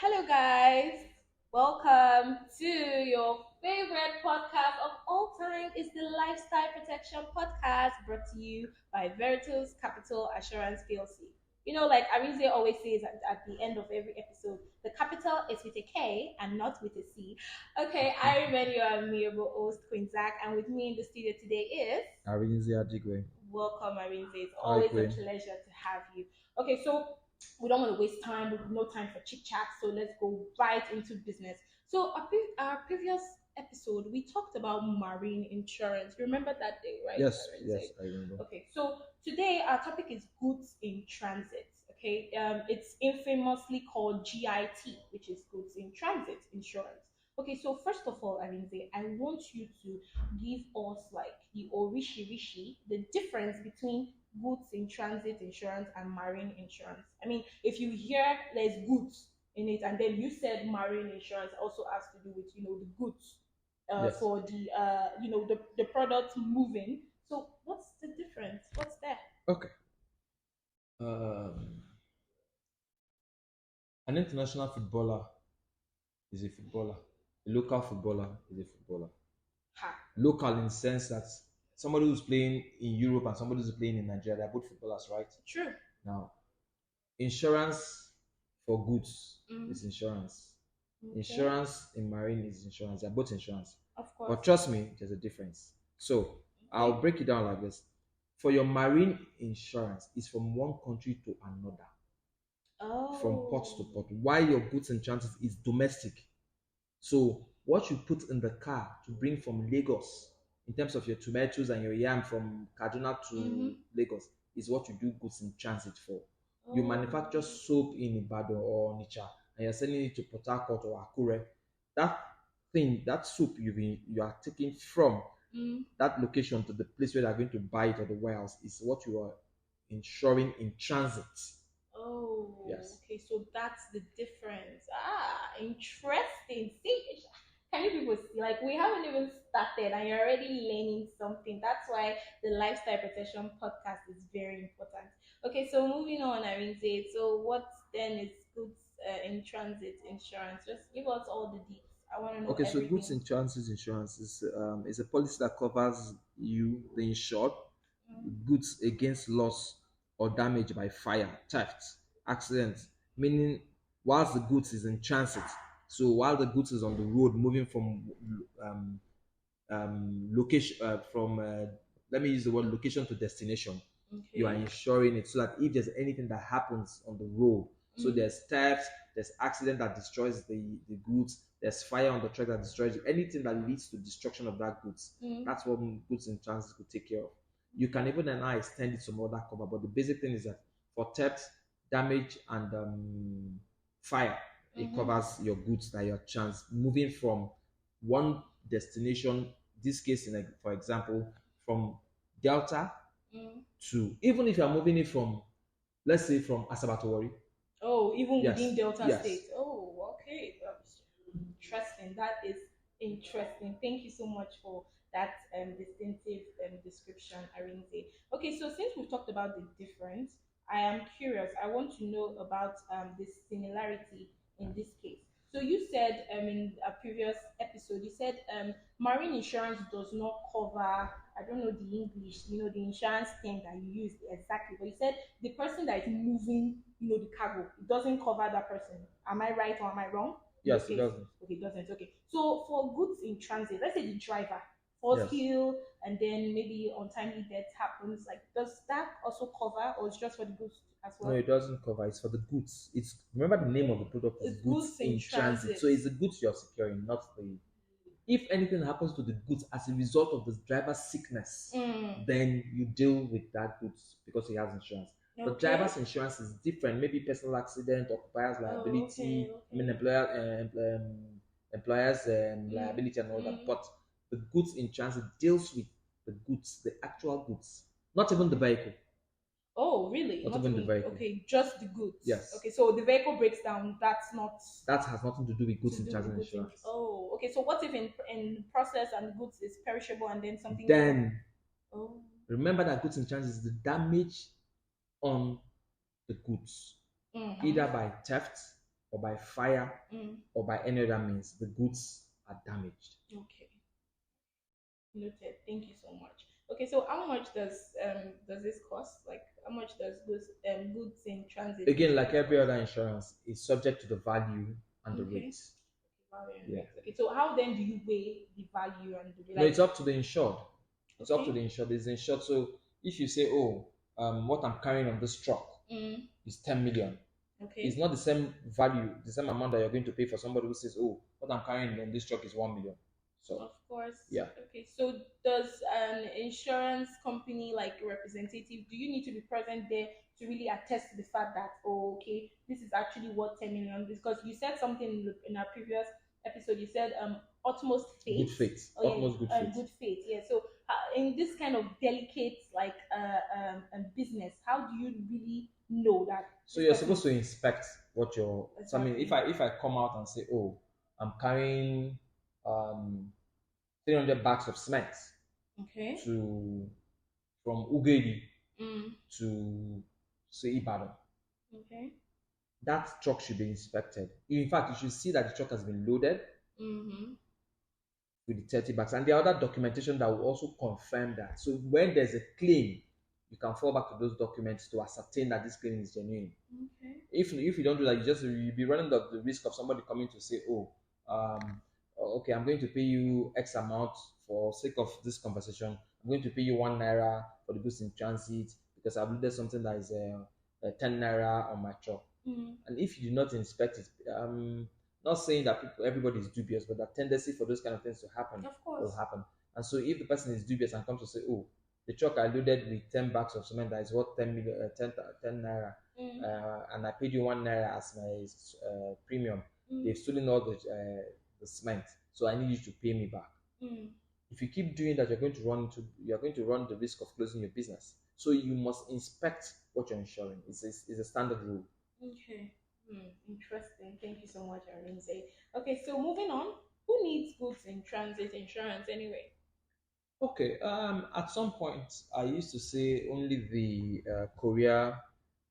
Hello, guys. Welcome to your favorite podcast of all time. It's the Lifestyle Protection Podcast brought to you by Veritas Capital Assurance PLC. Like Arinze always says at the end of every episode, the capital is with a K and not with a C. Okay, I remain your amiable host, Queen Zach, and with me in the studio today is Arinze Adigwe. welcome, Arinze. It's Hi, always a Queen. pleasure to have you. Okay, so we don't want to waste time. We've no time for chit chat. So let's go right into business. So our previous episode, we talked about marine insurance. Remember that day, right? Yes, Arinze? yes, I remember. Okay, so today our topic is goods in transit. Okay, it's infamously called GIT, which is goods in transit insurance. Okay, so first of all, Arinze, I want you to give us like the orishi, the difference between goods in transit insurance and marine insurance. I mean, if you hear there's goods in it, and then you said marine insurance also has to do with the goods Yes. for the the product moving. So what's the difference? What's there? Okay. Um, an international footballer is a footballer. A local footballer is a footballer. Ha. Local in the sense that somebody who's playing in Europe and somebody who's playing in Nigeria, they're both footballers, right? True. Now, insurance for goods Mm. is insurance. Okay. Insurance in marine is insurance. They're both insurance. Of course. But trust me, there's a difference. So I'll Okay. break it down like this. For your marine insurance, it's from one country to another, from port to Oh. port. While your goods in transit is domestic. So what you put in the car to bring from Lagos, in terms of your tomatoes and your yam from Kaduna to Lagos, is what you do goods in transit for. You manufacture soap in Ibadan or Onitsha, and you're sending it to Port Harcourt or Akure. That thing, that soap you are taking from that location to the place where they're going to buy it or the warehouse is what you are insuring in transit. Oh, Yes. okay. So that's the difference. Ah, interesting. See, can you people see? Like, we haven't even started and you're already learning something. That's why the Lifestyle Protection podcast is very important. Okay, so moving on, Arinze. So, what then is goods in transit insurance? Just give us all the deets. I want to know Okay, so goods everything. in transit insurance is a policy that covers you, the insured, goods against loss or damage by fire, theft, accidents, meaning whilst the goods is in transit. So while the goods is on the road moving from um, location from let me use the word location to destination, you are Okay. insuring it so that if there's anything that happens on the road, so there's theft, there's accident that destroys the goods, there's fire on the truck that destroys it, anything that leads to destruction of that goods, that's what goods in transit could take care of. You can even now extend it to more that cover, but the basic thing is that for theft, damage, and fire, it covers your goods that you're moving from one destination, this case in for example, from Delta to, even if you're moving it from, let's say, from Asaba to Warri. Oh, even Yes, within Delta yes. State. Oh, okay. That's interesting. That is interesting. Thank you so much for that distinctive description, Arinze. Okay, so since we've talked about the difference, I am curious. I want to know about the similarity in this case. So you said in a previous episode, you said marine insurance does not cover, I don't know the English, the insurance term that you used exactly, but you said the person that is moving, the cargo, it doesn't cover that person. Am I right or am I wrong? Yes, it doesn't. Okay, it doesn't. Okay. So for goods in transit, let's say the driver falls Yes. ill and then maybe untimely death happens, like does that also cover or it's just for the goods as No, well? it doesn't cover. It's for the goods. It's, remember, the name of the product is It's goods goods in in transit. transit. So it's the goods you're securing, not the. If anything happens to the goods as a result of the driver's sickness, then you deal with that goods because he has insurance. The Okay. driver's insurance is different. Maybe personal accident, occupiers liability, I mean employers liability and all that. But the goods in transit deals with the goods, the actual goods, not even the vehicle. Oh, really? Not Not even the even vehicle. okay, just the goods. Yes. Okay, so the vehicle breaks down. That's not That has nothing to do with goods to in do transit with goods. insurance. Oh, okay. So what if in process and goods is perishable and then something? Then Oh. remember that goods in transit is the damage on the goods, either by theft, or by fire or by any other means, the goods are damaged. Okay. Noted. Thank you so much. Okay, so how much does this cost? Like how much does goods in transit Again, like usually every cost? other insurance, is subject to the value and the Okay. rate. Value and Yeah. rate. Okay, so how then do you weigh the value and the No, it's like? up to the insured. It's up to the Okay. insured. It's insured. So if you say, oh, what I'm carrying on this truck is 10 million, it's Okay. not the same value, the same amount that you're going to pay for somebody who says, oh, what I'm carrying on this truck is 1 million. So, Of course. yeah. Okay. So does an insurance company like representative, do you need to be present there to really attest to the fact that, oh, okay, this is actually worth 10 million? Because you said something in our previous episode, you said utmost Good faith. faith, Oh yeah, utmost good faith. good faith. Yeah. So in this kind of delicate like business, how do you really know that? So you're supposed to inspect what your. So I mean, Exactly. if I come out and say, oh, I'm carrying 300 bags of cement Okay. to from Ugedi Mm. to say Ibadan, Okay. that truck should be inspected. In fact, you should see that the truck has been loaded Mm-hmm. with the 30 bags. And there are other documentation that will also confirm that. So when there's a claim, you can fall back to those documents to ascertain that this claim is genuine. Okay. If you don't do that, you'll be running the risk of somebody coming to say, oh, okay, I'm going to pay you X amount for sake of this conversation. I'm going to pay you 1 naira for the goods in transit because I've loaded something that is 10 naira on my truck. And if you do not inspect it, not saying that everybody is dubious, but the tendency for those kind of things to happen Of course. will happen. And so if the person is dubious and comes to say, oh, the truck I loaded with 10 bags of cement that is worth 10 million, 10 naira, and I paid you 1 naira as my premium. They've stolen all the cement, so I need you to pay me back. If you keep doing that, you're going to run the risk of closing your business. So you must inspect what you're insuring. It's a standard rule. Okay. Interesting. Thank you so much, Arinze. Okay, so moving on. Who needs goods in transit insurance anyway? Okay. At some point, I used to say only the courier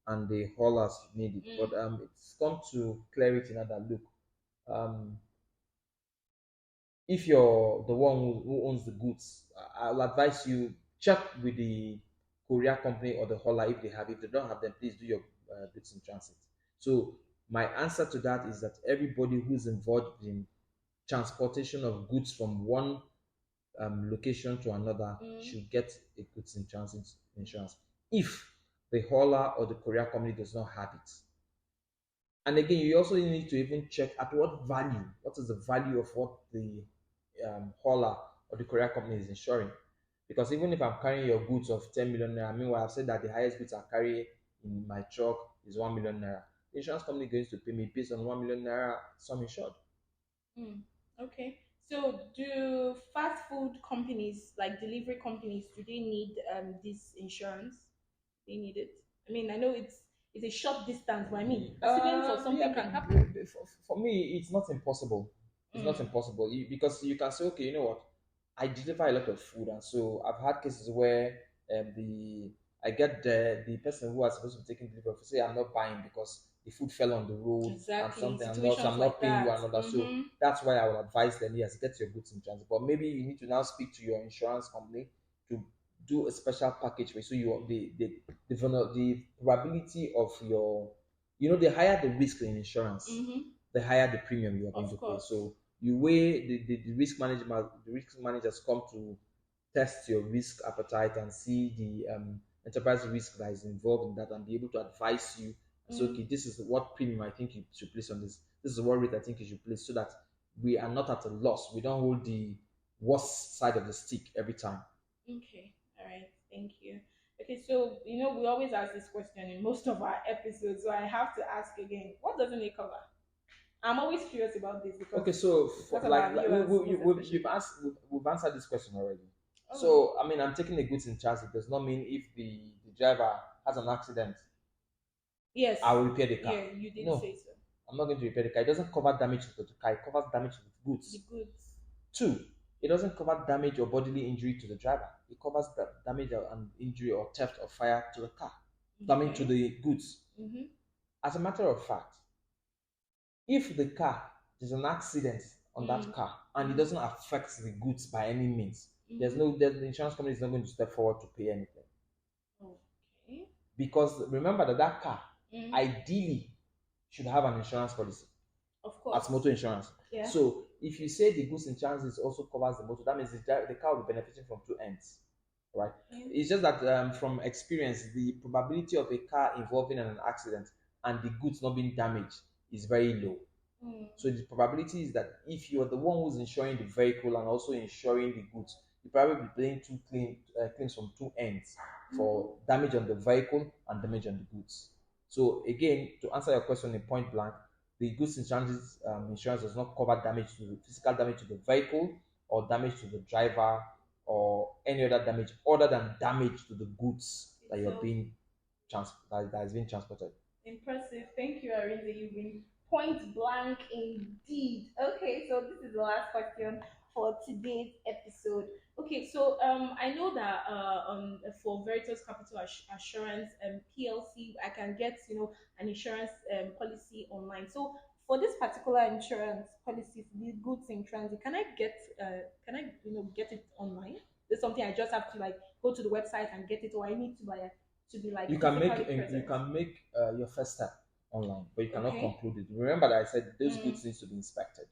and the haulers need it, but it's come to clarity now that look, um, if you're the one who owns the goods, I'll advise you check with the courier company or the hauler if they have. If they don't have them, please do your goods in transit. So my answer to that is that everybody who's involved in transportation of goods from one location to another should get a goods in transit insurance. If the hauler or the courier company does not have it, and again, you also need to even check at what value, what is the value of what the hauler or the courier company is insuring. Because even if I'm carrying your goods of 10 million naira, meanwhile, I've said that the highest goods I carry in my truck is 1 million naira. The insurance company is going to pay me based on 1 million naira sum insured. Okay. So do fast food companies, like delivery companies, do they need this insurance? They need it. I mean, I know it's a short distance, but I mean, accidents or Yeah, something I can mean, happen. for me, it's not impossible. It's not impossible because you can say, okay, you know what? I deliver a lot of food, and so I've had cases where the I get the person who was supposed to be taking delivery say I'm not buying because the food fell on the road and Exactly. something. Situations I'm not like paying you that. another. So that's why I will advise them, yes, get your goods in transit. But maybe you need to now speak to your insurance company to do a special package for you. So the probability of your, the higher the risk in insurance, the higher the premium you are going Of to pay. course. So you weigh the risk management. The risk managers come to test your risk appetite and see the enterprise risk that is involved in that and be able to advise you. So, okay, this is what premium I think you should place on this. This is what rate I think you should place so that we are not at a loss. We don't hold the worst side of the stick every time. Okay. All right. Thank you. Okay, so we always ask this question in most of our episodes, so I have to ask again, what doesn't it cover? I'm always curious about this Okay, because so because of our viewers, most you've especially. we've answered this question already. Oh, So I mean, I'm taking the goods in transit. Does not mean if the driver has an accident, yes. I will repair the car. Yeah, you did No, say so. I'm not going to repair the car. It doesn't cover damage to the car. It covers damage to the The goods. goods. Two, it doesn't cover damage or bodily injury to the driver. It covers the damage and injury or theft or fire to the car. I mean, to Okay. the goods. Mm-hmm. As a matter of fact, If the car, there's an accident on that car and it doesn't affect the goods by any means, the insurance company is not going to step forward to pay anything. Okay. Because remember that that car ideally should have an insurance policy Of course. as motor insurance. Yeah. So if you say the goods insurance also covers the motor, that means the car will be benefiting from two ends, right? Yeah. It's just that from experience, the probability of a car involving an accident and the goods not being damaged is very low. So the probability is that if you're the one who's insuring the vehicle and also insuring the goods, you probably be paying claims from two ends for damage on the vehicle and damage on the goods. So again, to answer your question in point blank, the goods insurance does not cover damage to the physical damage to the vehicle or damage to the driver or any other damage other than damage to the goods that you're being that is being transported. Impressive. Thank you, Arinze. You've been point blank indeed. Okay, so this is the last question for today's episode. Okay, so I know that for Veritas Capital Assurance PLC, I can get an insurance policy online. So for this particular insurance policy, the goods in transit, can I get it online? It's something I just have to like go to the website and get it, or I need to be like you can make physically present? you can make your first step online, but you cannot Okay. conclude it. Remember that I said those goods needs to be inspected,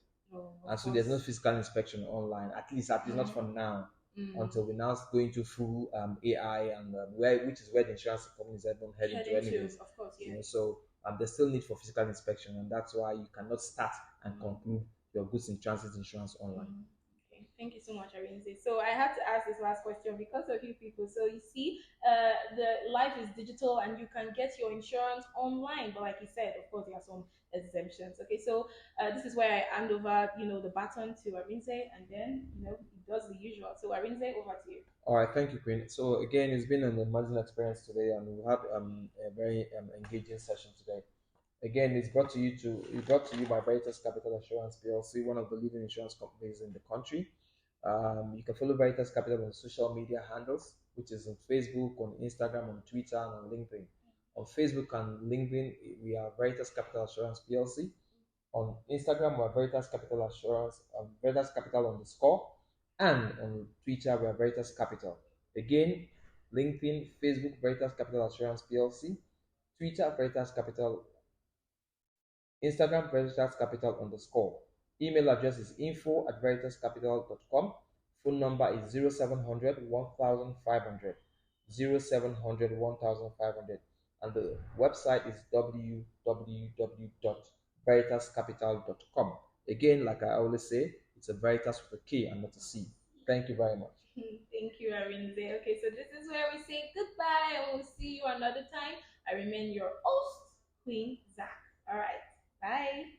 and so there's no course. physical inspection online. At least not for now, until we now go into full AI and which is where the insurance companies are heading to anyways. Of course, yeah. So there's still need for physical inspection, and that's why you cannot start and conclude your goods in transit insurance online. Okay, thank you so much, Arinze. So I had to ask this last question because of you people. So you see, the life is digital and you can get your insurance online. But like you said, of course, there are some exemptions. Okay, so this is where I hand over, the baton to Arinze, and then he does the usual. So Arinze, over to you. All right, thank you, Queen. So again, it's been an amazing experience today, and we had a very engaging session today. Again, it's brought to you by Veritas Capital Assurance PLC, one of the leading insurance companies in the country. You can follow Veritas Capital on social media handles, which is on Facebook, on Instagram, on Twitter, and on LinkedIn. On Facebook and LinkedIn, we are Veritas Capital Assurance PLC. On Instagram, we're Veritas Capital Assurance, Veritas Capital _, and on Twitter, we're Veritas Capital. Again, LinkedIn, Facebook, Veritas Capital Assurance PLC, Twitter, Veritas Capital, Instagram, Veritas Capital _. Email address is info@veritascapital.com. Phone number is 0700 1500, 0700 1500. And the website is www.veritascapital.com. Again, like I always say, it's a Veritas with a K and not a C. Thank you very much. Thank you, Arinze. Okay, so this is where we say goodbye and we'll see you another time. I remain your host, Queen Zach. All right, bye.